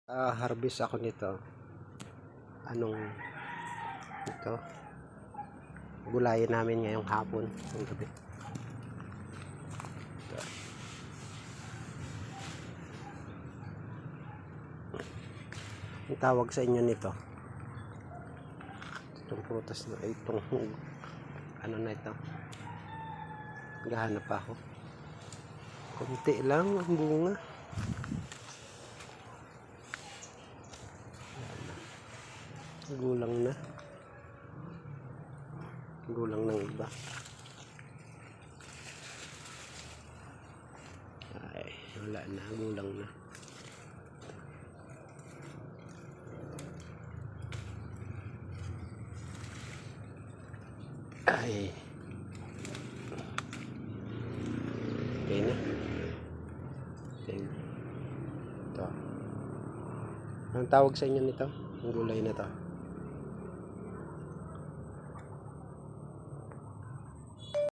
Harvest ako nito. Anong ito? Gulayan namin ngayong hapon, ng gabi. Ito. Ang tawag sa inyo nito? Itong prutas na itong ano na ito? Naghahanap pa ako. Konti lang ang bunga. Gulang ng iba. Ay, wala na, gulang na. Ay, okay na. Ito. Anong tawag sa inyo nito? Ang gulay na to?